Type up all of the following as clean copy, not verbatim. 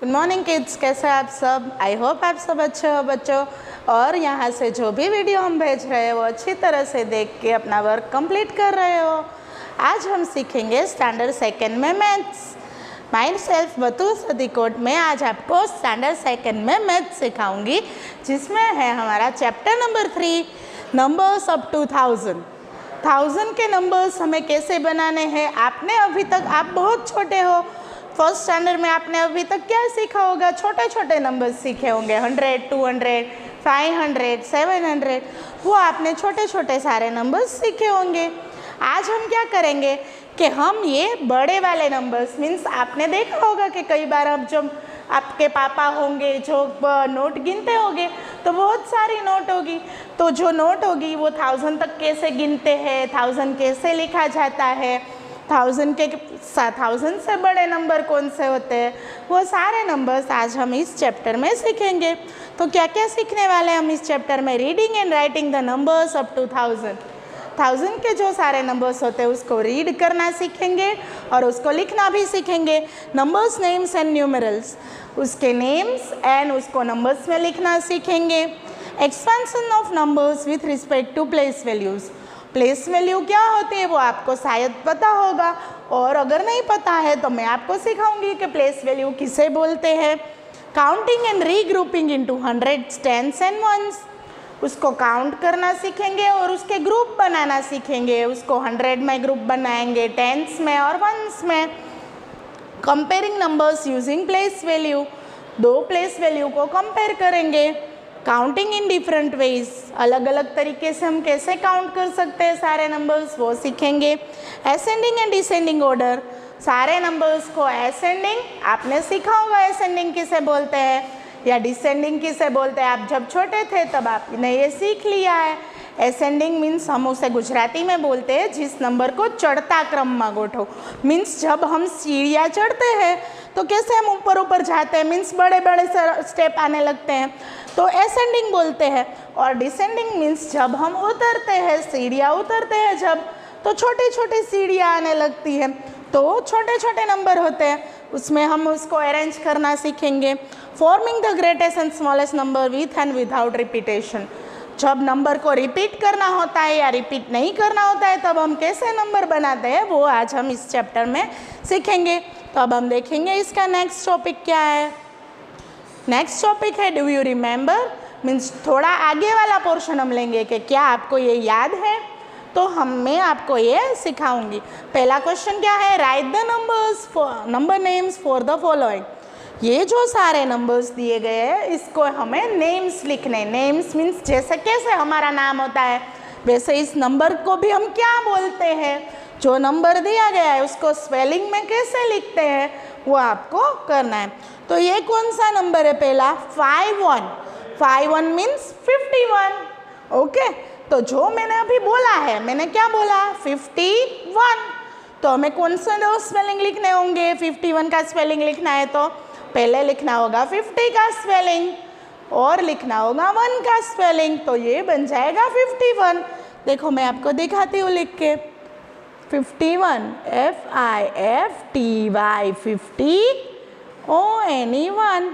Morning kids, कैसे हैं आप सब। आई होप आप सब अच्छे हो बच्चों। और यहाँ से जो भी वीडियो हम भेज रहे हैं वो अच्छी तरह से देख के अपना वर्क कंप्लीट कर रहे हो। आज हम सीखेंगे स्टैंडर्ड सेकंड में maths. Myself Batool Sadikot में आज आपको स्टैंडर्ड सेकंड में मैथ्स सिखाऊंगी, जिसमें है हमारा chapter number 3 numbers up to 1000 के नंबर्स हमें कैसे बनाने हैं। आपने अभी तक, आप बहुत छोटे हो, फर्स्ट स्टैंडर्ड में आपने अभी तक क्या सीखा होगा, छोटे छोटे नंबर सीखे होंगे, 100, 200, 500, 700, वो आपने छोटे छोटे सारे नंबर्स सीखे होंगे। आज हम क्या करेंगे कि हम ये बड़े वाले नंबर्स, मीन्स आपने देखा होगा कि कई बार अब जब आपके पापा होंगे जो नोट गिनते होंगे तो बहुत सारी नोट होगी, तो जो नोट होगी वो 1000 तक कैसे गिनते हैं, 1000 कैसे लिखा जाता है, 1000 से बड़े नंबर कौन से होते हैं, वो सारे नंबर्स आज हम इस चैप्टर में सीखेंगे। तो क्या क्या सीखने वाले हम इस चैप्टर में, reading and writing the numbers up to 1000 के जो सारे नंबर्स होते हैं उसको रीड करना सीखेंगे और उसको लिखना भी सीखेंगे। नंबर्स, नेम्स एंड न्यूमरल्स, उसके नेम्स एंड उसको नंबर्स में लिखना सीखेंगे। Expansion of numbers with respect to place values, place value क्या होती है वो आपको शायद पता होगा, और अगर नहीं पता है तो मैं आपको सिखाऊंगी कि प्लेस वैल्यू किसे बोलते हैं। Counting and regrouping into hundreds, tens and ones, उसको काउंट करना सीखेंगे और उसके ग्रुप बनाना सीखेंगे। उसको 100 में ग्रुप बनाएंगे, टेंस में और वंस में। Comparing numbers using place value, दो प्लेस वैल्यू को कंपेयर करेंगे। काउंटिंग इन डिफरेंट वेज, अलग अलग तरीके से हम कैसे काउंट कर सकते हैं सारे नंबर्स, वो सीखेंगे। असेंडिंग एंड डिसेंडिंग ऑर्डर, सारे नंबर्स को असेंडिंग, आपने सीखा होगा असेंडिंग किसे बोलते हैं या डिसेंडिंग किसे बोलते हैं। आप जब छोटे थे तब आपने ये सीख लिया है। असेंडिंग मीन्स हम उसे गुजराती में बोलते हैं जिस नंबर को चढ़ता क्रम में गोठो, मीन्स जब हम सीढ़ियाँ चढ़ते हैं तो कैसे हम ऊपर ऊपर जाते हैं, मीन्स बड़े बड़े स्टेप आने लगते हैं, तो असेंडिंग बोलते हैं। और डिसेंडिंग मीन्स जब हम उतरते हैं, सीढ़ियाँ उतरते हैं जब, तो छोटी छोटी सीढ़ियाँ आने लगती हैं, तो छोटे छोटे नंबर होते हैं, उसमें हम उसको अरेंज करना सीखेंगे। Forming the greatest and smallest number with and without repetition, जब नंबर को रिपीट करना होता है या रिपीट नहीं करना होता है तब हम कैसे नंबर बनाते हैं, वो आज हम इस चैप्टर में सीखेंगे। तो अब हम देखेंगे इसका नेक्स्ट टॉपिक क्या है। नेक्स्ट टॉपिक है डू यू रिमेंबर, मीन्स थोड़ा आगे वाला पोर्शन हम लेंगे कि क्या आपको ये याद है, तो मैं आपको ये सिखाऊंगी। पहला क्वेश्चन क्या है, right the number names for the following, ये जो सारे नंबर्स दिए गए हैं इसको हमें नेम्स लिखने। नेम्स मीन्स जैसे कैसे हमारा नाम होता है वैसे इस नंबर को भी हम क्या बोलते हैं, जो नंबर दिया गया है उसको स्पेलिंग में कैसे लिखते हैं वो आपको करना है। तो ये कौन सा नंबर है, पहला 51 मीन्स 51। ओके, तो जो मैंने अभी बोला है, मैंने क्या बोला 51, तो हमें कौन से दो स्पेलिंग लिखने होंगे, 51 का स्पेलिंग लिखना है तो पहले लिखना होगा 50 का स्पेलिंग और लिखना होगा 1 का स्पेलिंग, तो ये बन जाएगा 51। देखो मैं आपको दिखाती हूँ लिख के, 51 FIFTY 50 ONE 1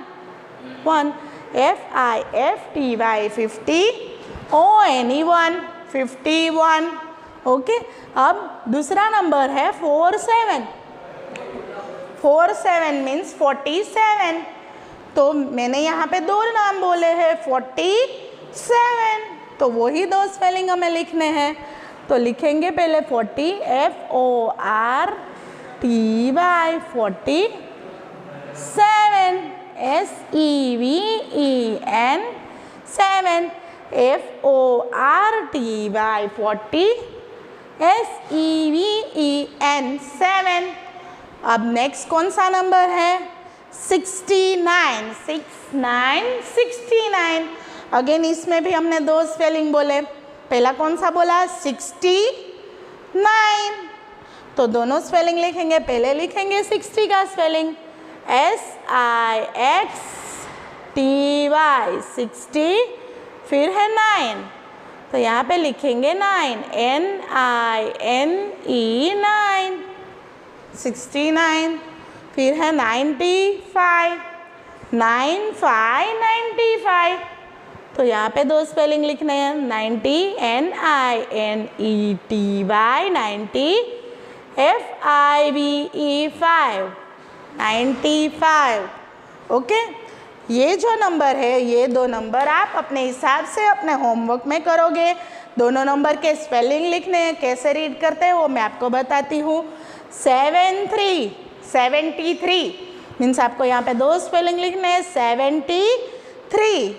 FIFTY 50 ONE 1 51। Okay, अब दूसरा नंबर है 47 मीन्स 47, तो मैंने यहाँ पे दो नाम बोले हैं 47, तो वही दो स्पेलिंग हमें लिखने हैं। तो लिखेंगे पहले 40 FORTY 47 SEVEN 7 FORTY 40 SEVEN 7। अब नेक्स्ट कौन सा नंबर है, 69। अगेन इसमें भी हमने दो स्पेलिंग बोले, पहला कौन सा बोला 69, तो दोनों स्पेलिंग लिखेंगे। पहले लिखेंगे 60 का स्पेलिंग SIXTY 60, फिर है 9, तो यहाँ पे लिखेंगे 9 NINE 9, 69। फिर है 95, 9 5 95। तो यहाँ पे दो स्पेलिंग लिखने हैं, 90 NINETY 90 FIVE 5 95। ओके, ये जो नंबर है, ये दो नंबर आप अपने हिसाब से अपने होमवर्क में करोगे। दोनों नंबर के स्पेलिंग लिखने हैं, कैसे रीड करते हैं वो मैं आपको बताती हूँ। 73 मीन्स आपको यहाँ पे दो स्पेलिंग लिखने हैं, 73।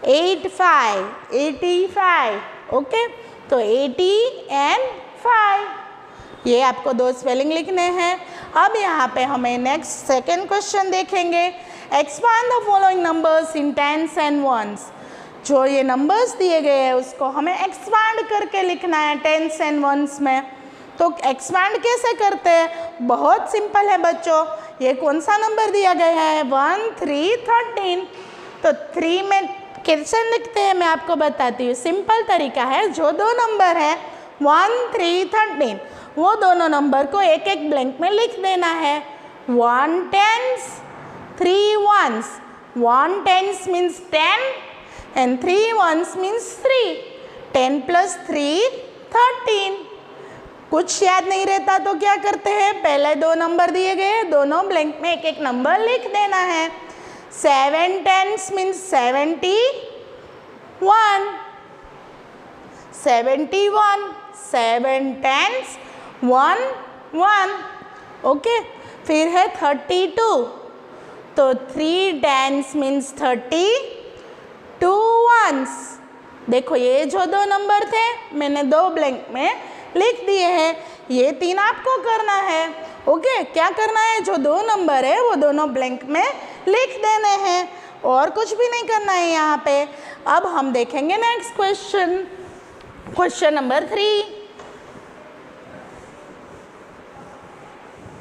85 85। ओके, तो 80 and 5, ये आपको दो स्पेलिंग लिखने हैं। अब यहाँ पे हमें नेक्स्ट सेकेंड क्वेश्चन देखेंगे। Expand the following numbers in tens and ones. जो ये नंबर्स दिए गए हैं उसको हमें एक्सपांड करके लिखना है टेंस एंड वंस में। तो एक्सपांड कैसे करते हैं? बहुत सिंपल है बच्चों। ये कौन सा नंबर दिया गया है? 1 3 13। तो 3 में कैसे लिखते हैं मैं आपको बताती हूँ। सिंपल तरीका है, जो दो नंबर है 1 3 13, वो दोनों नंबर को एक एक ब्लैंक में लिख देना है। 1 10s 3 1s। 1 10s means 10 and 3 1s means 3। 10 + 3 13। कुछ याद नहीं रहता तो क्या करते हैं, पहले दो नंबर दिए गए, दोनों ब्लैंक में एक एक नंबर लिख देना है। 7 10s मीन्स 71। 71। 7 10s 1 1। ओके, फिर है 32। तो 3 10s मीन्स 30, 2 1s। देखो ये जो दो नंबर थे मैंने दो ब्लैंक में लिख दिए हैं, ये 3 आपको करना है। ओके, क्या करना है, जो दो नंबर है वो दोनों ब्लैंक में लिख देने हैं, और कुछ भी नहीं करना है यहाँ पे। अब हम देखेंगे next question, question number 3।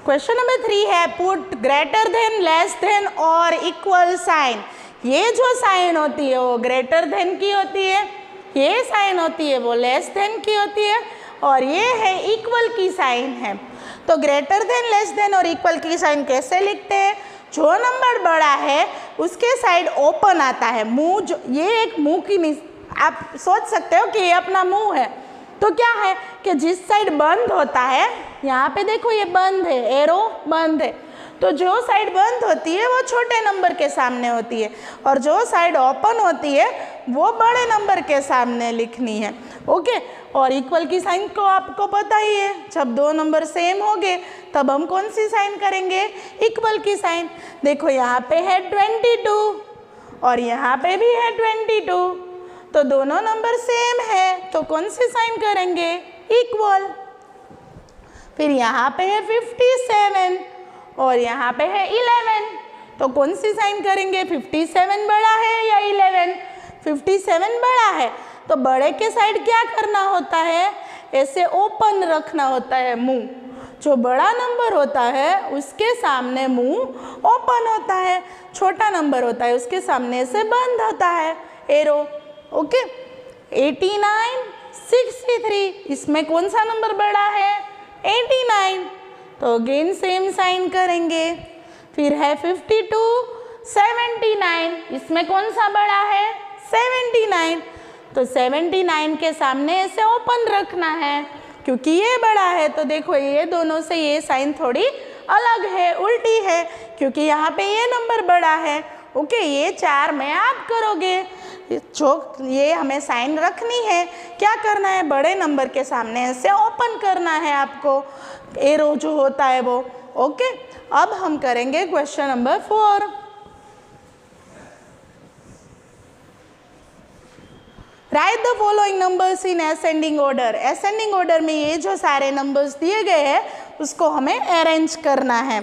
Question number 3 है put greater than, less than और इक्वल साइन। ये जो साइन होती है वो ग्रेटर देन की होती है, ये साइन होती है वो लेस देन की होती है, और ये है इक्वल की साइन है। तो ग्रेटर देन, लेस देन और इक्वल की साइन कैसे लिखते हैं? जो नंबर बड़ा है उसके साइड ओपन आता है, मुंह, जो ये एक मुंह की, आप सोच सकते हो कि ये अपना मुंह है। तो क्या है कि जिस साइड बंद होता है, यहाँ पे देखो ये बंद है, एरो बंद है, तो जो साइड बंद होती है वो छोटे नंबर के सामने होती है, और जो साइड ओपन होती है वो बड़े नंबर के सामने लिखनी है। ओके, और इक्वल की साइन को आपको पता ही है, जब दो नंबर सेम होंगे तब हम कौन सी साइन करेंगे? इक्वल की साइन। देखो यहाँ पे है 22 और यहाँ पे भी है 22, तो दोनों नंबर सेम है, तो कौन सी साइन करेंगे? इक्वल। फिर यहाँ पे है 57 और यहाँ पे है 11, तो कौन सी साइन करेंगे? 57 बड़ा है या 11? 57 बड़ा है, तो बड़े के साइड क्या करना होता है? ऐसे ओपन रखना होता है मुंह। जो बड़ा नंबर होता है उसके सामने मुंह ओपन होता है, छोटा नंबर होता है उसके सामने से बंद होता है, एरो। ओके, 89 63, इसमें कौन सा नंबर बड़ा है? 89, तो अगेन सेम साइन करेंगे। फिर है 52 79, इसमें कौन सा बड़ा है? 79, तो 79 के सामने ऐसे ओपन रखना है, क्योंकि ये बड़ा है। तो देखो ये दोनों से ये साइन थोड़ी अलग है, उल्टी है, क्योंकि यहाँ पे ये नंबर बड़ा है। ओके, ये 4 में आप करोगे, जो ये हमें साइन रखनी है, क्या करना है? बड़े नंबर के सामने ऐसे ओपन करना है आपको, एरो जो होता है वो। ओके, अब हम करेंगे question number 4। Right the following numbers in ascending order. Ascending order में ये जो सारे नंबर्स दिए गए हैं उसको हमें अरेंज करना है।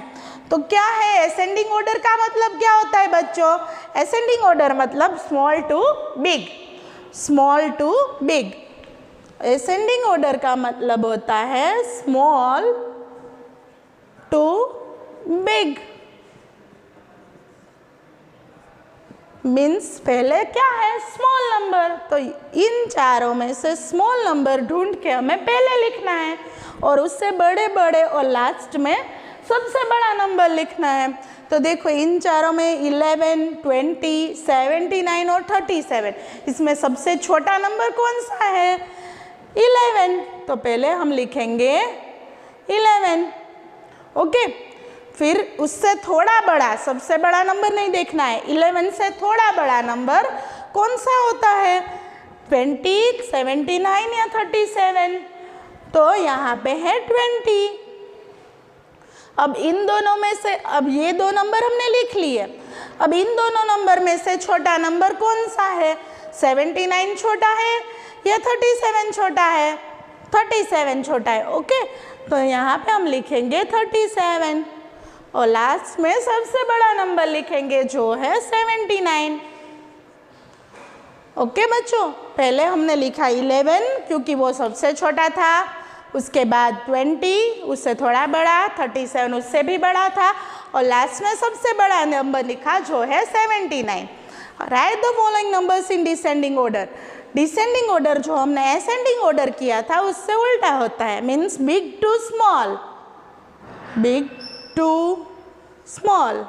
तो क्या है असेंडिंग ऑर्डर का मतलब क्या होता है बच्चों? असेंडिंग ऑर्डर मतलब small to big, small to big. Ascending order का मतलब होता है स्मॉल टू बिग, मीन्स पहले क्या है? Small number. तो इन चारों में से स्मॉल नंबर ढूंढ के हमें पहले लिखना है, और उससे बड़े बड़े और लास्ट में सबसे बड़ा नंबर लिखना है। तो देखो इन चारों में 11, 20, 79 और 37, इसमें सबसे छोटा नंबर कौन सा है? 11। तो पहले हम लिखेंगे 11, ओके। फिर उससे थोड़ा बड़ा, सबसे बड़ा नंबर नहीं देखना है, 11 से थोड़ा बड़ा नंबर कौन सा होता है? 20, 79 या 37? तो यहाँ पे है 20। अब इन दोनों में से, अब ये दो नंबर हमने लिख लिए, अब इन दोनों नंबर में से छोटा नंबर कौन सा है? 79 छोटा है या 37 छोटा है? 37 छोटा है, ओके। तो यहाँ पे हम लिखेंगे 37 और लास्ट में सबसे बड़ा नंबर लिखेंगे जो है 79, ओके बच्चों। पहले हमने लिखा 11 क्योंकि वो सबसे छोटा था, उसके बाद 20 उससे थोड़ा बड़ा, 37 उससे भी बड़ा था और लास्ट में सबसे बड़ा नंबर लिखा जो है 79। Right the following numbers in descending order. Descending order जो हमने असेंडिंग ऑर्डर किया था उससे उल्टा होता है, means big to small, big to small.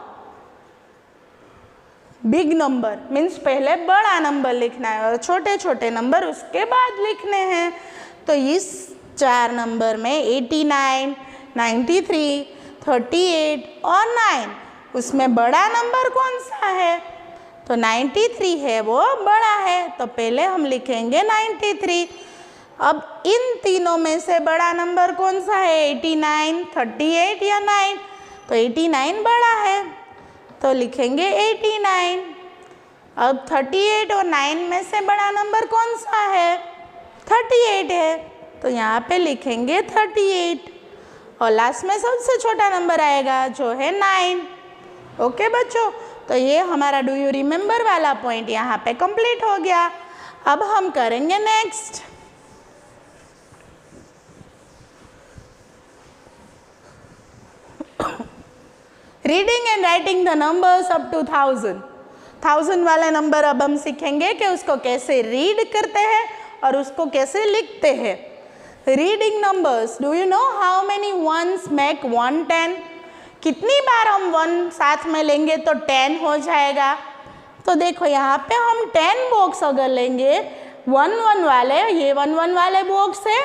Big number means पहले बड़ा नंबर लिखना है और छोटे छोटे नंबर उसके बाद लिखने हैं। तो इस 4 नंबर में 89, 93, 38 और 9, उसमें बड़ा नंबर कौन सा है? तो 93 है, वो बड़ा है, तो पहले हम लिखेंगे 93। अब इन तीनों में से बड़ा नंबर कौन सा है? 89, 38 या 9? तो 89 बड़ा है, तो लिखेंगे 89। अब 38 और 9 में से बड़ा नंबर कौन सा है? 38 है, तो यहाँ पे लिखेंगे 38 और लास्ट में सबसे छोटा नंबर आएगा जो है 9, ओके बच्चों। तो ये हमारा डू यू रिमेंबर वाला पॉइंट यहाँ पे कंप्लीट हो गया। अब हम करेंगे next. Reading and writing the numbers up to 1000 वाले नंबर अब हम सीखेंगे कि उसको कैसे रीड करते हैं और उसको कैसे लिखते हैं। Reading numbers, do you know how many once make 110? कितनी बार हम 1 साथ में लेंगे तो 10 हो जाएगा? तो देखो यहाँ पे हम 10 बॉक्स अगर लेंगे 1 वाले, ये 1 वाले बॉक्स है,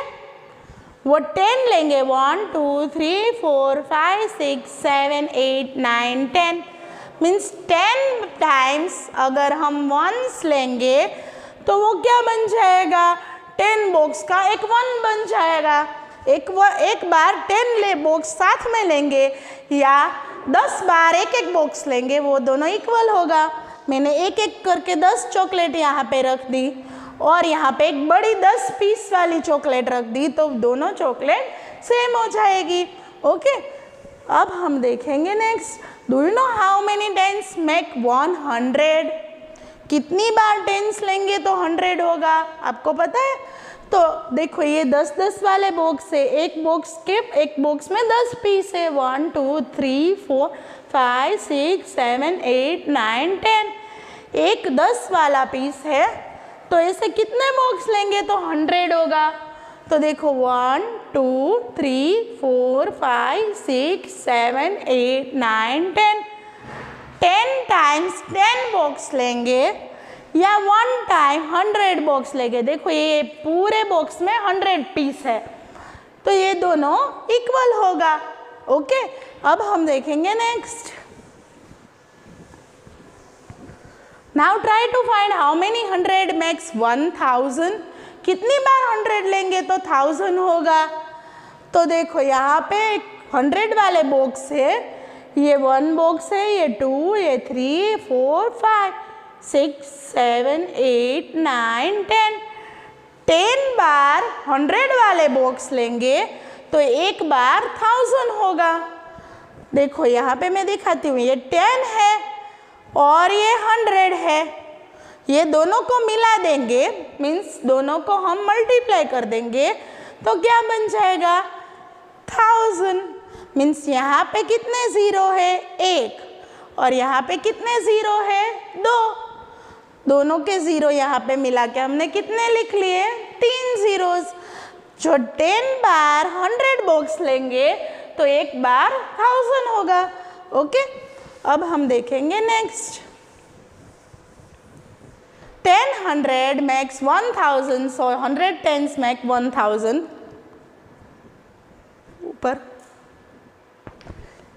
वो 10 लेंगे, 1 2 3 4 5 6 7 8 9 10, मीन्स 10 टाइम्स अगर हम 1s लेंगे तो वो क्या बन जाएगा? 10 बॉक्स का एक 1 बन जाएगा। एक बार 10 बॉक्स साथ में लेंगे या 10 बार एक बॉक्स लेंगे, वो दोनों इक्वल होगा। मैंने एक करके 10 चॉकलेट यहाँ पे रख दी और यहाँ पे एक बड़ी 10 पीस वाली चॉकलेट रख दी, तो दोनों चॉकलेट सेम हो जाएगी, ओके। अब हम देखेंगे next. Do you know how many 10s make 100? कितनी बार 10s लेंगे तो 100 होगा, आपको पता है? तो देखो ये 10-10 वाले बॉक्स है, एक बॉक्स में 10 पीस है, 1 2 3 4 5 6 7 8 9 10, एक 10 वाला पीस है, तो ऐसे कितने बॉक्स लेंगे तो 100 होगा? तो देखो 1 2 3 4 5 6 7 8 9 10, 10 टाइम्स 10 बॉक्स लेंगे या 1 टाइम 100 बॉक्स लेंगे। देखो ये पूरे बॉक्स में 100 पीस है, तो ये दोनों इक्वल होगा, ओके। अब हम देखेंगे next. Now try to find how many 100 makes 1000? कितनी बार 100 लेंगे तो 1000 होगा? तो देखो यहाँ पे 100 वाले बॉक्स है, ये 1 बॉक्स है, ये 2, ये 3 4 5 6 7 8 9 10, 10 बार 100 वाले बॉक्स लेंगे तो एक बार 1000 होगा। देखो यहाँ पे मैं दिखाती हूँ, ये 10 है और ये 100 है, ये दोनों को मिला देंगे, मीन्स दोनों को हम मल्टीप्लाई कर देंगे तो क्या बन जाएगा? 1000। मीन्स यहाँ पे कितने ज़ीरो है? 1, और यहाँ पे कितने ज़ीरो है? 2। दोनों के ज़ीरो यहाँ पे मिला के हमने कितने लिख लिए? 3 ज़ीरोज़। जो 10 बार 100 बॉक्स लेंगे तो एक बार 1000 होगा, ओके। अब हम देखेंगे next. 10 100 makes 1000, so 100 tens make 1000। ऊपर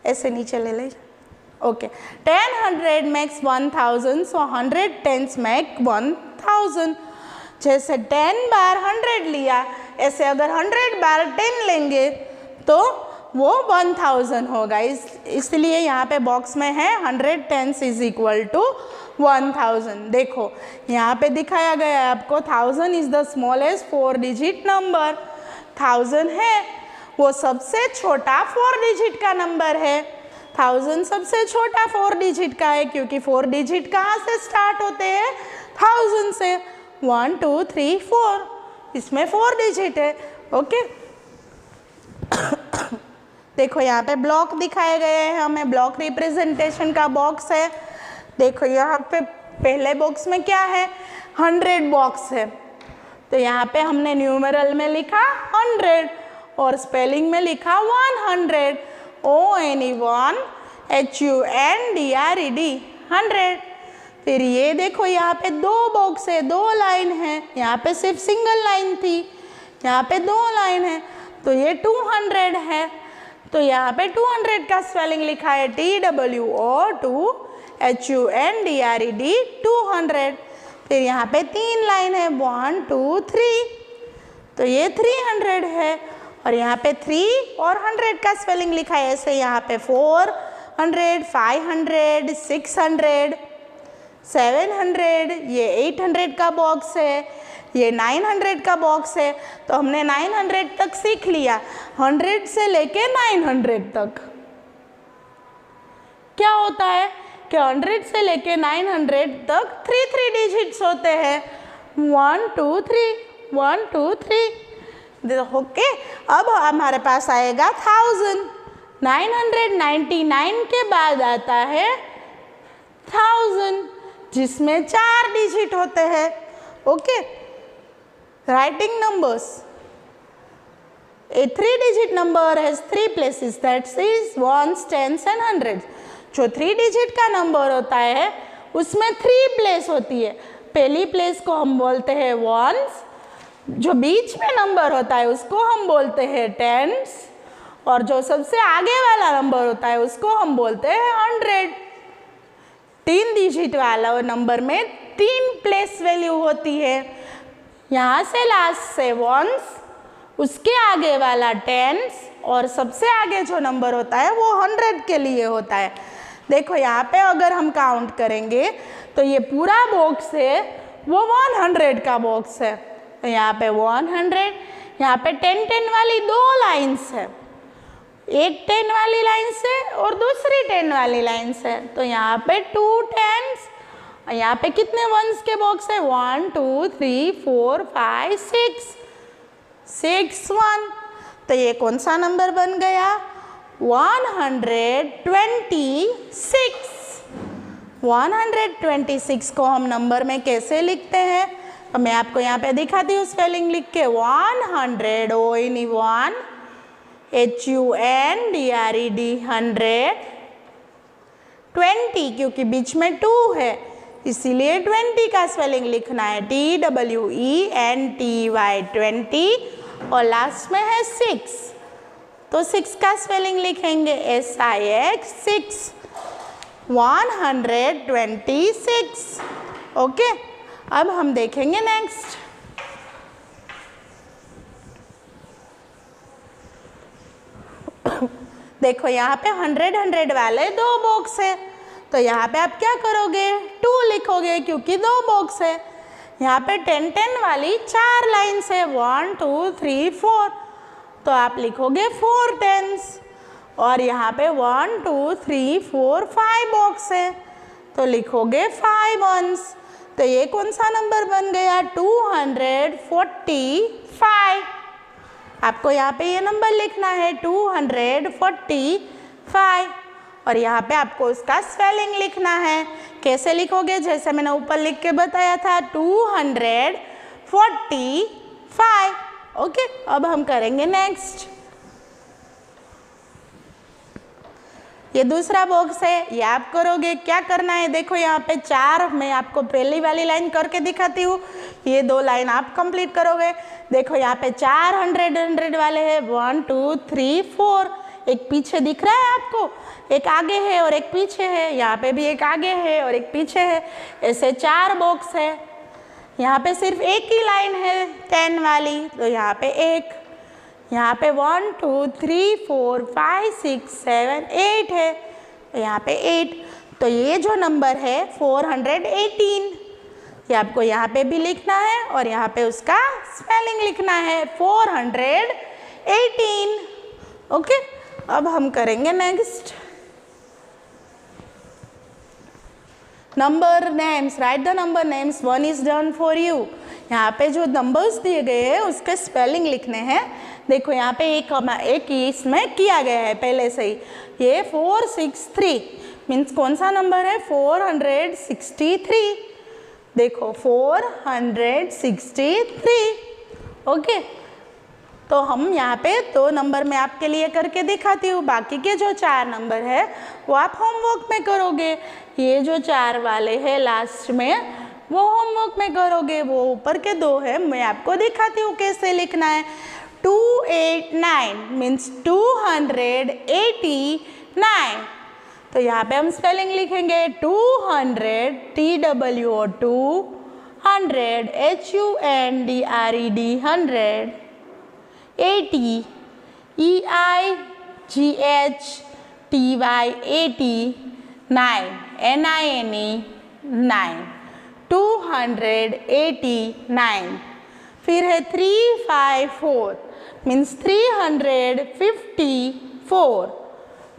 ऐसे नीचे ले ले। Okay 10 100 makes 1000, so 100 tens make 1000। जैसे 10 बार 100 लिया, ऐसे अगर 100 बार 10 लेंगे तो वो 1000 होगा। इसलिए यहाँ पे बॉक्स में है 100 tens इज इक्वल टू 1000। देखो यहाँ पे दिखाया गया है आपको 1000 is the smallest 4 digit number. 1000 है वो सबसे छोटा 4 डिजिट का नंबर है। 1000 सबसे छोटा 4 डिजिट का है क्योंकि 4 डिजिट कहाँ से स्टार्ट होते हैं? 1000 से। 1 2 3 4, इसमें 4 डिजिट है। ओके देखो यहाँ पे ब्लॉक दिखाए गए हैं हमें, ब्लॉक रिप्रेजेंटेशन का बॉक्स है। देखो यहाँ पे पहले बॉक्स में क्या है? 100 बॉक्स है। तो यहाँ पे हमने न्यूमेरल में लिखा 100 और स्पेलिंग में लिखा 100, ONE1 HUNDRED 100। फिर ये देखो यहाँ पे 2 बॉक्स है, 2 लाइन है। यहाँ पे सिर्फ सिंगल लाइन थी, यहाँ पे 2 लाइन है, तो ये 200 है। तो यहाँ पे 200 का स्पेलिंग लिखा है TWO2 HUNDRED 200। फिर यहाँ पे 3 लाइन है 1 2 3, तो ये 300 है। और यहाँ पे 3 और 100 का स्पेलिंग लिखा है ऐसे, यहाँ पे 400 500 600 700, ये 800 का बॉक्स है, ये 900 का बॉक्स है। तो हमने 900 तक सीख लिया। 100 से लेके 900 तक क्या होता है कि 100 से लेके 900 तक 3 डिजिट्स होते हैं। 1 2 3 1 2 3। ओके अब हमारे पास आएगा 1000। 999 के बाद आता है 1000 जिसमें 4 डिजिट होते हैं। Okay writing numbers, a 3 digit number has 3 places, that is ones, tens and hundreds। जो 3 डिजिट का नंबर होता है उसमें 3 प्लेस होती है। पहली प्लेस को हम बोलते हैं वंस, जो बीच में नंबर होता है उसको हम बोलते हैं टेंस, और जो सबसे आगे वाला नंबर होता है उसको हम बोलते हैं 100। 3 डिजिट वाला नंबर में 3 प्लेस वैल्यू होती है। यहाँ से लास्ट से वंस, उसके आगे वाला टेंस, और सबसे आगे जो नंबर होता है वो 100 के लिए होता है। देखो यहाँ पे अगर हम काउंट करेंगे तो ये पूरा बॉक्स है वो 100 का बॉक्स है। तो यहाँ पे 100, यहाँ पे 10 वाली 2 लाइन्स है, एक 10 वाली लाइन से और दूसरी 10 वाली लाइन से। तो यहाँ पे 2 10s, और यहाँ पे कितने वंस के बॉक्स है? 1 2 3 4 5 6 1। तो ये कौन सा नंबर बन गया? 126। 126 को हम नंबर में कैसे लिखते हैं? तो मैं आपको यहाँ पे दिखाती हूँ स्पेलिंग लिख के। 100 ONE1 HUNDRED 100। 20 क्योंकि बीच में 2 है इसीलिए 20 का स्पेलिंग लिखना है TWENTY 20, और लास्ट में है 6, तो 6 का स्पेलिंग लिखेंगे SIX 6। 126। ओके अब हम देखेंगे नेक्स्ट। देखो यहाँ पे 100 वाले 2 बॉक्स है, तो यहाँ पे आप क्या करोगे? 2 लिखोगे क्योंकि 2 बॉक्स है। यहाँ पे 10 वाली 4 लाइन्स है 1 2 3 4, तो आप लिखोगे 4 10s। और यहाँ पे 1 2 3 4 5 बॉक्स है, तो लिखोगे 5 1s। तो ये कौन सा नंबर बन गया? 245। आपको यहाँ पे ये नंबर लिखना है 245, और यहाँ पे आपको उसका स्पेलिंग लिखना है। कैसे लिखोगे? जैसे मैंने ऊपर लिख के बताया था 245। ओके अब हम करेंगे नेक्स्ट। ये दूसरा बॉक्स है, ये आप करोगे। क्या करना है देखो, यहाँ पे 4 मैं आपको पहली वाली लाइन करके दिखाती हूँ, ये 2 लाइन आप कंप्लीट करोगे। देखो यहाँ पे 4 100 वाले हैं, 1 2 3 4। एक पीछे दिख रहा है आपको, एक आगे है और एक पीछे है, यहाँ पे भी एक आगे है और एक पीछे है, ऐसे 4 बॉक्स है। यहाँ पे सिर्फ एक ही लाइन है 10 वाली, तो यहाँ पे एक, यहाँ पे 1 2 3 4 5 6 7 8 है, तो यहाँ पे 8। तो ये जो नंबर है 418, ये आपको यहाँ पे भी लिखना है और यहाँ पे उसका स्पेलिंग लिखना है 418। ओके, अब हम करेंगे next number names. Right the number names, 1 is done for you. यहाँ पे जो नंबर्स दिए गए हैं उसके स्पेलिंग लिखने हैं। देखो यहाँ पे एक इसमें किया गया है पहले से ही, ये 463 मीन्स कौन सा नंबर है, 463। देखो 463। ओके, तो हम यहाँ पे 2 नंबर में आपके लिए करके दिखाती हूँ, बाकी के जो 4 नंबर है वो आप होमवर्क में करोगे। ये जो 4 वाले हैं लास्ट में वो होमवर्क में करोगे, वो ऊपर के 2 है मैं आपको दिखाती हूँ कैसे लिखना है। 289 मीन्स 289। तो यहाँ पे हम स्पेलिंग लिखेंगे 200 TWO200 HUNDRED 100 80 EIGHTY 80 9 NINE 9 289। फिर है 354 मीन्स 354।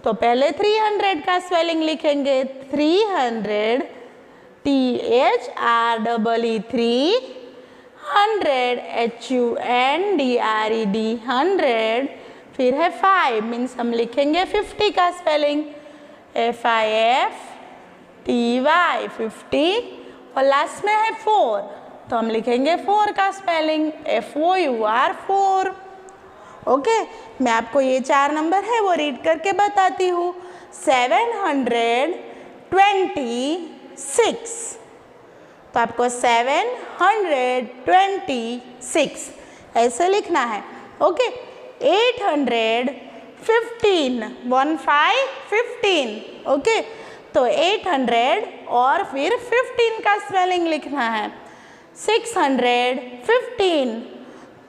तो पहले 300 का स्पेलिंग लिखेंगे 300 THREE 100 HUNDRED 100। फिर है 5 मीन्स हम लिखेंगे 50 का स्पेलिंग FIFTY 50। और लास्ट में है 4, तो हम लिखेंगे 4 का स्पेलिंग FOUR 4। ओके, मैं आपको ये 4 नंबर है वो रीड करके बताती हूँ। 726, तो आपको 726 ऐसे लिखना है। ओके, 815 15। ओके, तो 800 और फिर 15 का स्पेलिंग लिखना है। 615,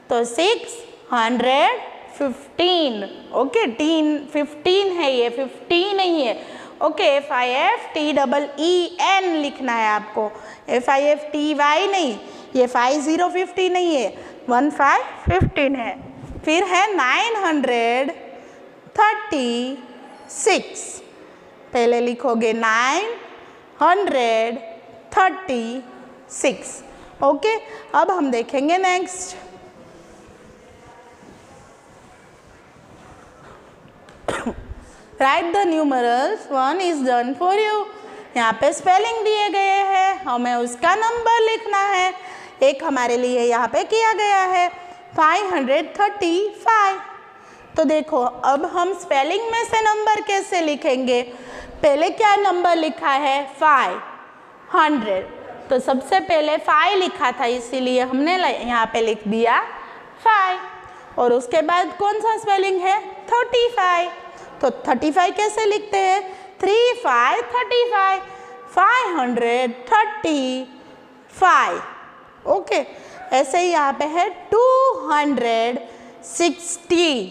तो 615। ओके, 15 है ये, 50 नहीं है। ओके, FIFTEEN लिखना है आपको, FIFTY नहीं, ये 5050 नहीं है, 1515 है। फिर है 936, पहले लिखोगे 936। ओके, अब हम देखेंगे next. Right the numerals, 1 is done for you. यहाँ पे स्पेलिंग दिए गए हैं, हमें उसका नंबर लिखना है। एक हमारे लिए यहाँ पे किया गया है 535। तो देखो अब हम स्पेलिंग में से नंबर कैसे लिखेंगे। पहले क्या नंबर लिखा है 500, तो सबसे पहले 5 लिखा था इसीलिए हमने यहाँ पे लिख दिया 5। और उसके बाद कौन सा स्पेलिंग है 35, तो 35 कैसे लिखते हैं 3 5 35, 535। ओके, ऐसे ही यहाँ पे है 260,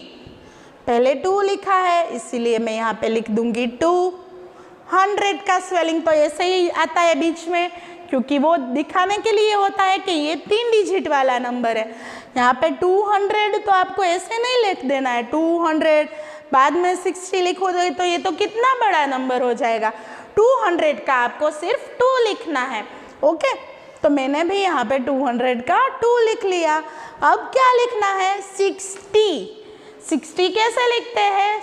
पहले 2 लिखा है इसीलिए मैं यहाँ पे लिख दूंगी 200 का स्पेलिंग तो ऐसे ही आता है बीच में, क्योंकि वो दिखाने के लिए होता है कि ये 3 डिजिट वाला नंबर है। यहाँ पे 200 तो आपको ऐसे नहीं लिख देना है 200, बाद में 60 लिखो तो ये तो कितना बड़ा नंबर हो जाएगा। 200 का आपको सिर्फ 2 लिखना है। ओके, तो मैंने भी यहाँ पे 200 का 2 लिख लिया। अब क्या लिखना है 60 कैसे लिखते हैं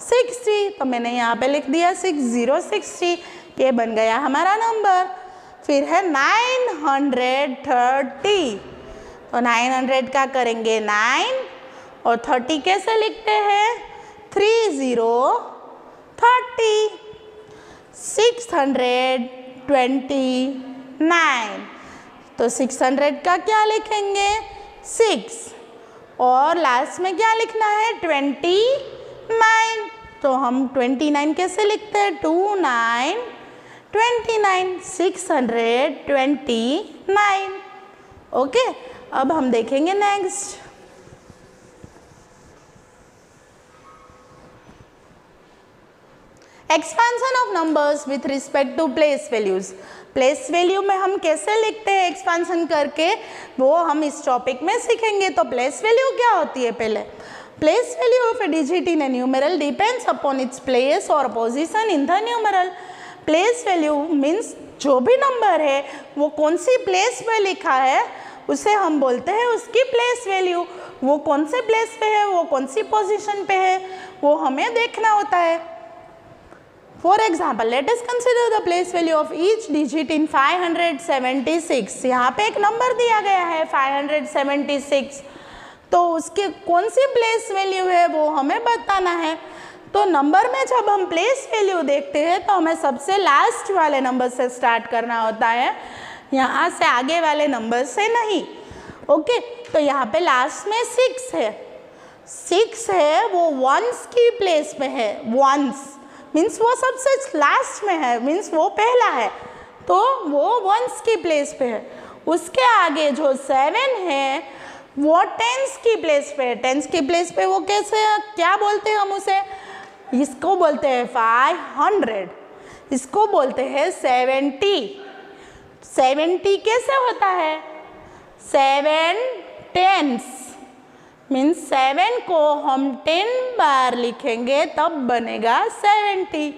60, तो मैंने यहाँ पे लिख दिया 60, ये बन गया हमारा नंबर। फिर है 930, तो 900 का करेंगे 9 और 30 कैसे लिखते हैं 30, 30, 629, तो 600 का क्या लिखेंगे 6 और लास्ट में क्या लिखना है 29, तो हम 29 कैसे लिखते हैं 29, 629। ओके, अब हम देखेंगे next. Expansion of numbers with respect to place values. Place value में हम कैसे लिखते हैं एक्सपेंशन करके, वो हम इस टॉपिक में सीखेंगे। तो प्लेस वैल्यू क्या होती है पहले, place value of a digit in a numeral depends upon its place और position in the numeral. Place value means जो भी नंबर है वो कौन सी प्लेस में लिखा है उसे हम बोलते हैं उसकी प्लेस वैल्यू। वो कौन से प्लेस पे है, वो कौन सी पोजीशन पे है, वो हमें देखना होता है। For example let us consider the place value of each digit in 576। यहाँ पे एक नंबर दिया गया है 576, तो उसकी कौन सी प्लेस वैल्यू है वो हमें बताना है। तो नंबर में जब हम प्लेस वैल्यू देखते हैं तो हमें सबसे लास्ट वाले नंबर से स्टार्ट करना होता है, यहाँ से आगे वाले नंबर से नहीं। ओके, तो यहाँ पे लास्ट में 6 है, 6 है वो वंस की प्लेस में है। वंस मीन्स वो सबसे लास्ट में है, मीन्स वो पहला है, तो वो वंस की प्लेस पे है। उसके आगे जो 7 है वो टेंस की प्लेस पे है। टेंस की प्लेस पे वो कैसे, क्या बोलते हैं हम उसे, इसको बोलते हैं 500, इसको बोलते हैं 70। 70 कैसे होता है 7 टेंस, मीन्स 7 को हम 10 बार लिखेंगे तब बनेगा 70।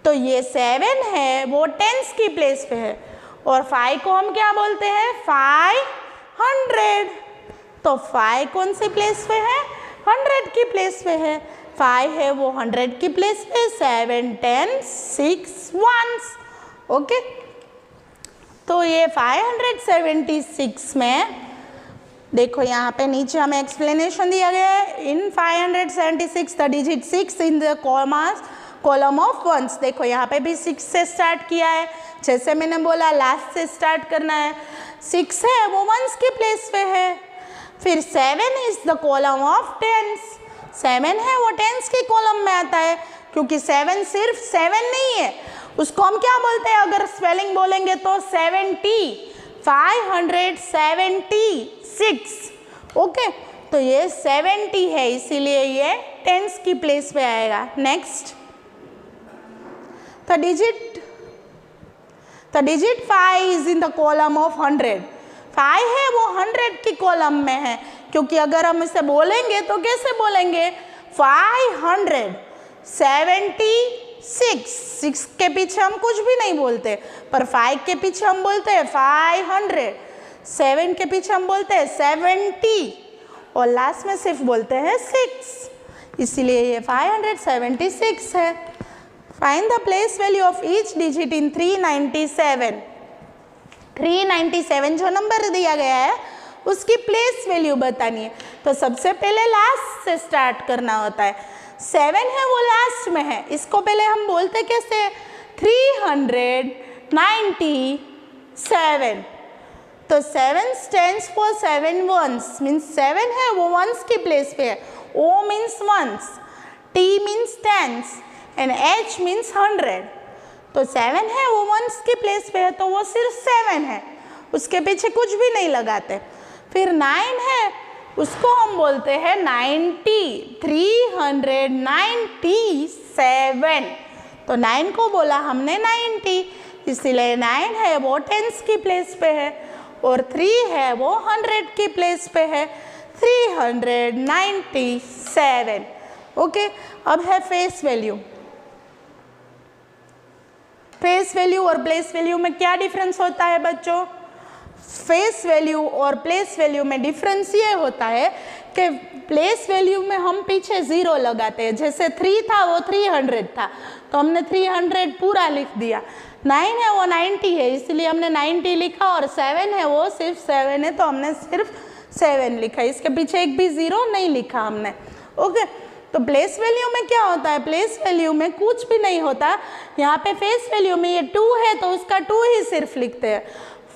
तो ये 7 है वो टेंस की प्लेस पे है, और 5 को हम क्या बोलते हैं 500। तो 5 कौन सी प्लेस पे है 100 की प्लेस पे है। 5 है वो 100 की प्लेस पे, 7 10 6 1। ओके, तो ये 576 में देखो यहाँ पे नीचे हमें एक्सप्लेनेशन दिया गया है। In 576 the digit 6 in the column of ones. देखो यहाँ पे भी 6 से स्टार्ट किया है, जैसे मैंने बोला लास्ट से स्टार्ट करना है। 6 है वो वंस की प्लेस पे है। फिर 7 is the column of tens, 7 है वो टेंस के कॉलम में आता है, क्योंकि 7 सिर्फ 7 नहीं है, उसको हम क्या बोलते हैं, अगर स्पेलिंग बोलेंगे तो 70, 576। ओके, तो ये 70 है, इसीलिए ये टेंस की प्लेस पे आएगा। Next, the digit 5 is in the column of 100। 5 है वो 100 की कॉलम में है, क्योंकि अगर हम इसे बोलेंगे तो कैसे बोलेंगे 576। 6 के पीछे हम कुछ भी नहीं बोलते, पर 5 के पीछे हम बोलते हैं 500, 7 के पीछे हम बोलते हैं 70, और लास्ट में सिर्फ बोलते हैं 6, इसीलिए ये 576 है। Find the place value of each digit in 397। 397 जो नंबर दिया गया है उसकी प्लेस वैल्यू बतानी है। तो सबसे पहले लास्ट से स्टार्ट करना होता है। 7 है वो लास्ट में है, इसको पहले हम बोलते कैसे 397। तो 7 stands for 7 ones, मीन्स 7 है वो ones की प्लेस पे है। O means ones, T means tens and H means 100। तो 7 है वो ones की प्लेस पे है, तो वो सिर्फ 7 है, उसके पीछे कुछ भी नहीं लगाते। फिर 9 है उसको हम बोलते हैं 90, 397। तो 9 को बोला हमने 90, इसीलिए 9 है वो टेंस की प्लेस पे है, और 3 है वो 100 की प्लेस पे है, 397। ओके, अब है फेस वैल्यू। फेस वैल्यू और प्लेस वैल्यू में क्या डिफरेंस होता है बच्चों? फेस वैल्यू और प्लेस वैल्यू में डिफरेंस ये होता है कि प्लेस वैल्यू में हम पीछे 0 लगाते हैं, जैसे 3 था वो 300 था, तो हमने 300 पूरा लिख दिया। 9 है वो 90 है, इसलिए हमने 90 लिखा, और 7 है वो सिर्फ 7 है, तो हमने सिर्फ 7 लिखा, इसके पीछे एक भी 0 नहीं लिखा हमने। ओके, तो प्लेस वैल्यू में क्या होता है, प्लेस वैल्यू में कुछ भी नहीं होता। यहाँ पे फेस वैल्यू में ये 2 है तो उसका 2 ही सिर्फ लिखते हैं,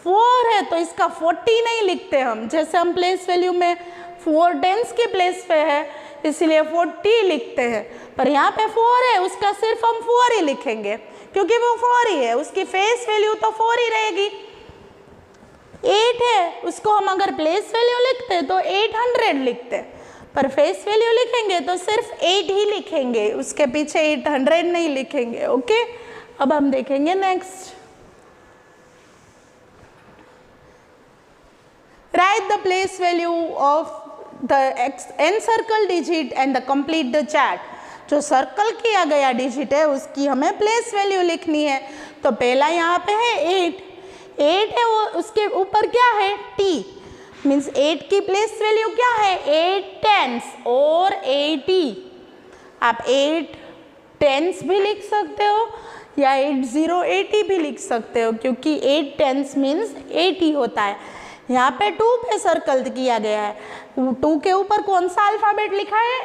4 है तो इसका 40 नहीं लिखते हम, जैसे हम प्लेस वैल्यू में 4 टेंस की प्लेस पे है इसलिए 40 लिखते हैं, पर यहाँ पे 4 है उसका सिर्फ हम 4 ही लिखेंगे क्योंकि वो 4 ही है, उसकी फेस वैल्यू तो 4 ही रहेगी। 8 है उसको हम अगर प्लेस वैल्यू लिखते तो 800 लिखते, पर फेस वैल्यू लिखेंगे तो सिर्फ 8 ही लिखेंगे, उसके पीछे 800 नहीं लिखेंगे। ओके, अब हम देखेंगे next. Right the place value of the encircle digit and the complete the chat. जो सर्कल किया गया डिजिट है उसकी हमें प्लेस वैल्यू लिखनी है। तो पहला यहाँ पे है 8 है, वो उसके ऊपर क्या है t, मीन्स 8 की प्लेस वैल्यू क्या है 8 टेंस और 80। आप 8 टेंस भी लिख सकते हो या 80 भी लिख सकते हो क्योंकि 8 टेंस मीन्स 80 होता है। यहाँ पे 2 पे सर्कल किया गया है, 2 के ऊपर कौन सा अल्फाबेट लिखा है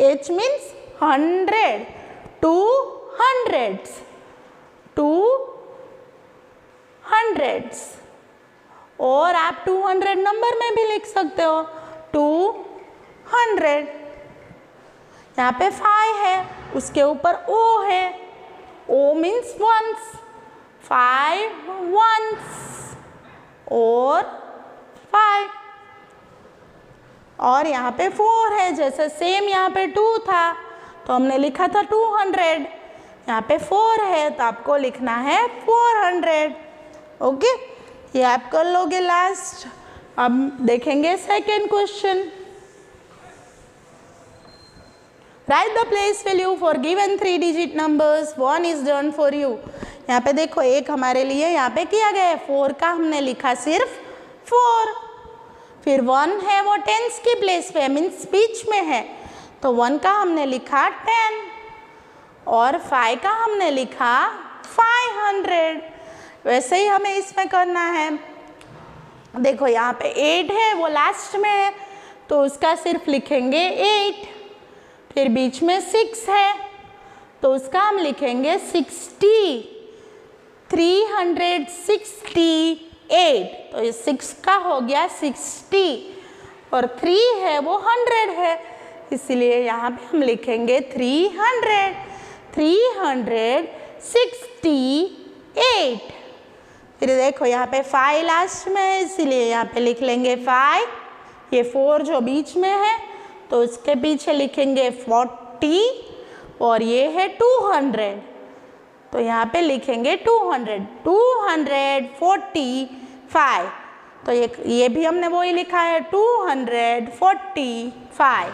H मीन्स 100, 2 हंड्रेड्स, 2 हंड्रेड्स, और आप 200 नंबर में भी लिख सकते हो 200। यहाँ पे 5 है उसके ऊपर O है, O मीन्स वंस, 5 वंस और 5, और यहाँ पे 4 है, जैसे सेम यहाँ पे 2 था तो हमने लिखा था 200, यहाँ पे 4 है तो आपको लिखना है 400। ओके, ये आप कर लोगे लास्ट। अब देखेंगे second question. Right the place value for given 3 digit numbers, 1 is done for you. यहाँ पे देखो एक हमारे लिए यहाँ पे किया गया है, 4 का हमने लिखा सिर्फ 4, फिर 1 है वो टेंस की प्लेस पे मीन्स बीच में है तो 1 का हमने लिखा 10 और 5 का हमने लिखा 500। वैसे ही हमें इसमें करना है। देखो यहाँ पे 8 है वो लास्ट में है तो उसका सिर्फ लिखेंगे 8, फिर बीच में 6 है तो उसका हम लिखेंगे 60, 368, तो ये 6 का हो गया 60 और 3 है वो 100 है इसलिए यहाँ पे हम लिखेंगे 300, 368। फिर देखो यहाँ पे 5 लास्ट में है इसीलिए यहाँ पे लिख लेंगे 5, ये 4 जो बीच में है तो उसके पीछे लिखेंगे 40 और ये है 200 तो यहाँ पे लिखेंगे 200, 245। तो ये भी हमने वही लिखा है 245।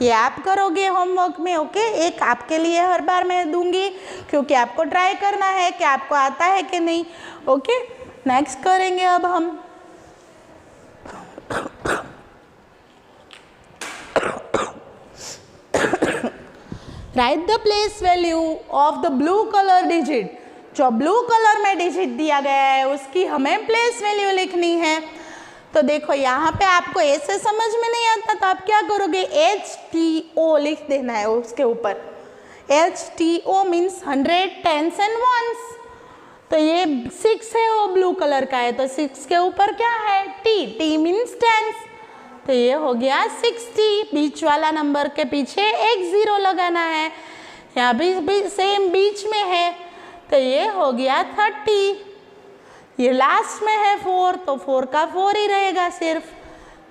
ये आप करोगे होमवर्क में। ओके, एक आपके लिए हर बार मैं दूंगी क्योंकि आपको ट्राई करना है कि आपको आता है कि नहीं। ओके, नेक्स्ट करेंगे अब हम। Right the place value of the blue colour digit. जो ब्लू कलर में डिजिट दिया गया है उसकी हमें प्लेस वैल्यू लिखनी है। तो देखो यहाँ पे आपको ऐसे समझ में नहीं आता तो आप क्या करोगे, HTO लिख देना है उसके ऊपर। HTO means 100 tens and ones. तो ये 6 है वो ब्लू कलर का है तो 6 के ऊपर क्या है T मीन्स टेंस तो ये हो गया 60। बीच वाला नंबर के पीछे एक 0 लगाना है, यहाँ भी सेम बीच में है तो ये हो गया 30। ये लास्ट में है 4 तो 4 का 4 ही रहेगा सिर्फ,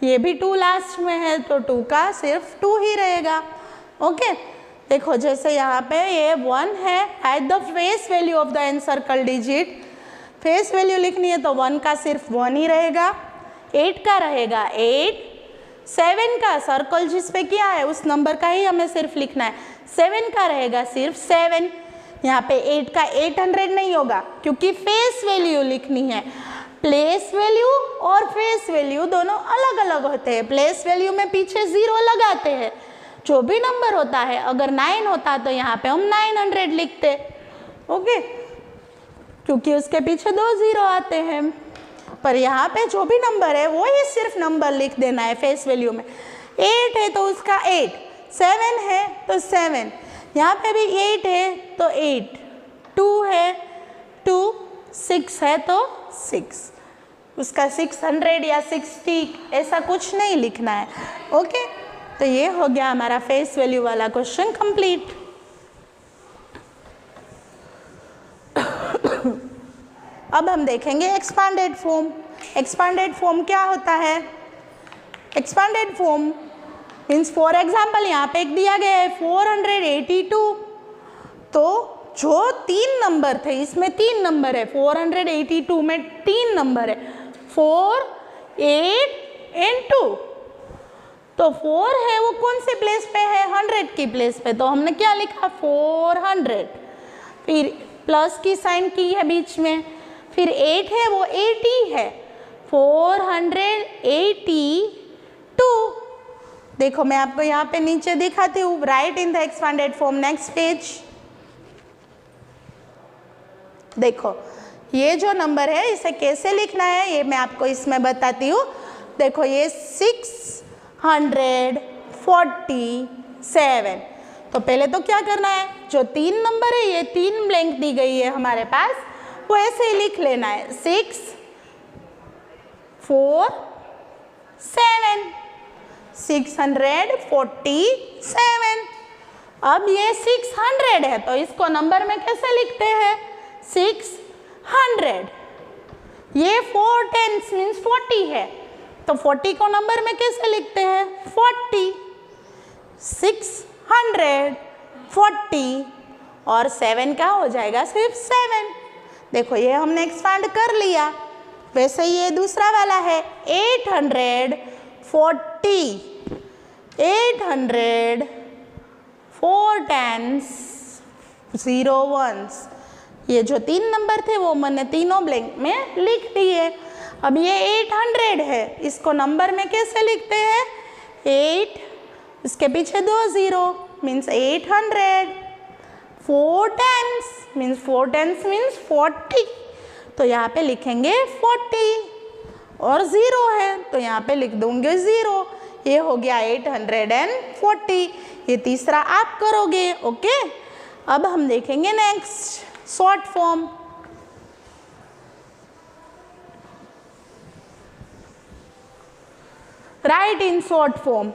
ये भी 2 लास्ट में है तो 2 का सिर्फ 2 ही रहेगा। ओके, देखो जैसे यहाँ पे ये 1 है, at the face value of the encircle digit, face value लिखनी है तो 1 का सिर्फ 1 ही रहेगा, 8 का रहेगा 8, 7 का सर्कल जिस पे किया है उस नंबर का ही हमें सिर्फ लिखना है, 7 का रहेगा सिर्फ 7। यहाँ पे 8 का 800 नहीं होगा क्योंकि फेस वैल्यू लिखनी है। प्लेस वैल्यू और फेस वैल्यू दोनों अलग अलग होते हैं। प्लेस वैल्यू में पीछे 0 लगाते हैं, जो भी नंबर होता है, अगर 9 होता तो यहाँ पे हम 900 लिखते। ओके, क्योंकि उसके पीछे 2 0 आते हैं, पर यहाँ पे जो भी नंबर है वो ही सिर्फ नंबर लिख देना है फेस वैल्यू में। 8 है तो उसका 8, 7 है तो 7, यहाँ पे भी 8 है तो 8, 2 है 2, 6 है तो 6, उसका 600 या 60 ऐसा कुछ नहीं लिखना है। ओके, तो ये हो गया हमारा फेस वैल्यू वाला क्वेश्चन कंप्लीट। अब हम देखेंगे एक्सपांडेड फॉर्म। एक्सपांडेड फॉर्म क्या होता है? Expanded form means for example यहाँ पे एक दिया गया है 482, तो जो 3 नंबर थे, इसमें 3 नंबर है, 482 में 3 नंबर है, 4, 8 एंड 2, तो 4 है वो कौन से प्लेस पे है? 100 की प्लेस पे, तो हमने क्या लिखा? 400, फिर प्लस की साइन की है बीच में, फिर 8 है वो 80 है, 482। देखो मैं आपको यहाँ पे नीचे दिखाती हूँ, right in the expanded form, next page. देखो ये जो नंबर है इसे कैसे लिखना है ये मैं आपको इसमें बताती हूँ। देखो ये 647, तो पहले तो क्या करना है, जो 3 नंबर है ये 3 ब्लैंक दी गई है हमारे पास, वो ऐसे ही लिख लेना है 6, 4, 7, 647। अब ये 600 है तो इसको नंबर में कैसे लिखते हैं? 600। ये 4 10 मीन्स 40 है, तो 40 को नंबर में कैसे लिखते हैं? 40, 640 और 7 का हो जाएगा सिर्फ 7। देखो ये हमने एक्सपांड कर लिया। वैसे ये दूसरा वाला है 840, 800, 4 10s, 0 1s, ये जो 3 नंबर थे वो मैंने तीनों ब्लैंक में लिख दिए। अब ये 800 है, इसको नंबर में कैसे लिखते हैं? 8, इसके पीछे 2 0 means 800, 4 10s means 4 10s means 40, तो यहाँ पे लिखेंगे 40, और 0 है तो यहाँ पे लिख दूंगे 0। ये हो गया 840। ये तीसरा आप करोगे। ओके, अब हम देखेंगे next short form. Right in short form,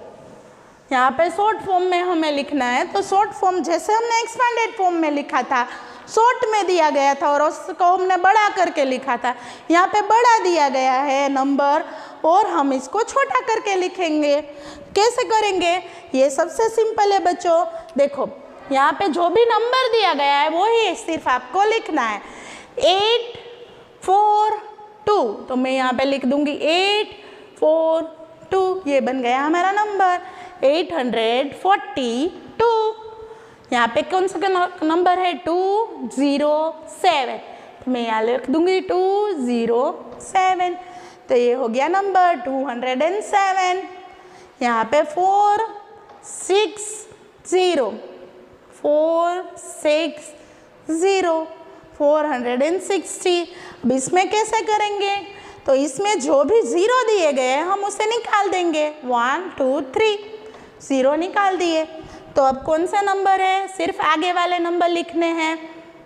यहाँ पे शॉर्ट फॉर्म में हमें लिखना है, तो शॉर्ट फॉर्म जैसे हमने एक्सपांडेड फॉर्म में लिखा था, शॉर्ट में दिया गया था और उसको हमने बड़ा करके लिखा था, यहाँ पे बड़ा दिया गया है नंबर और हम इसको छोटा करके लिखेंगे। कैसे करेंगे? ये सबसे सिंपल है बच्चों। देखो यहाँ पे जो भी नंबर दिया गया है वो ही सिर्फ आपको लिखना है। 8 4 2, तो मैं यहाँ पे लिख दूंगी 8 4 2, ये बन गया हमारा नंबर 842। यहाँ पे कौन सा नंबर है? 207, तो मैं यहाँ लिख दूंगी 207, तो ये हो गया नंबर 207। यहाँ पे 4 6 0, 4 6 0, 460। अब इसमें कैसे करेंगे? तो इसमें जो भी 0 दिए गए हैं हम उसे निकाल देंगे। 1 2 3, 0 निकाल दिए। तो अब कौन सा नंबर है? सिर्फ आगे वाले नंबर लिखने हैं।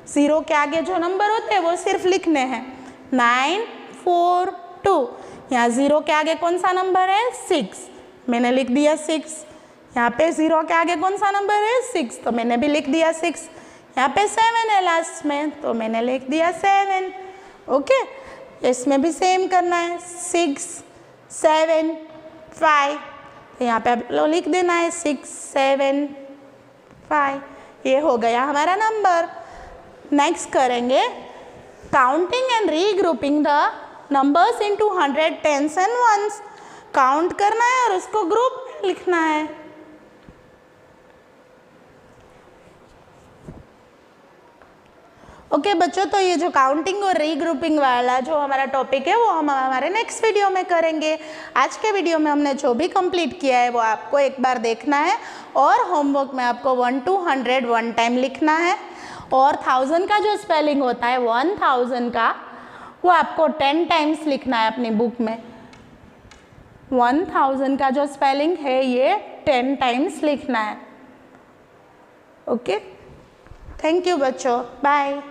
0 के आगे जो नंबर होते हैं वो सिर्फ लिखने हैं। 9 4 2, यहाँ 0 के आगे कौन सा नंबर है? 6, मैंने लिख दिया 6। यहाँ पे 0 के आगे कौन सा नंबर है? 6, तो मैंने भी लिख दिया 6। यहाँ पे 7 है लास्ट में, तो मैंने लिख दिया 7। ओके, इसमें भी सेम करना है, 6 7 5, तो यहाँ पे आप लिख देना है 6 7 5। ये हो गया हमारा नंबर। नेक्स्ट करेंगे counting and regrouping the numbers into 100 10s and 1s। Count करना है और उसको ग्रुप में लिखना है। ओके बच्चों, तो ये जो काउंटिंग और रीग्रुपिंग वाला जो हमारा टॉपिक है वो हम हमारे नेक्स्ट वीडियो में करेंगे। आज के वीडियो में हमने जो भी कंप्लीट किया है वो आपको एक बार देखना है और होमवर्क में आपको 1 to 100 1 टाइम लिखना है, और 1000 का जो स्पेलिंग होता है 1000 का वो आपको 10 टाइम्स लिखना है अपनी बुक में। 1000 का जो स्पेलिंग है ये 10 टाइम्स लिखना है। ओके, थैंक यू बच्चों, बाय।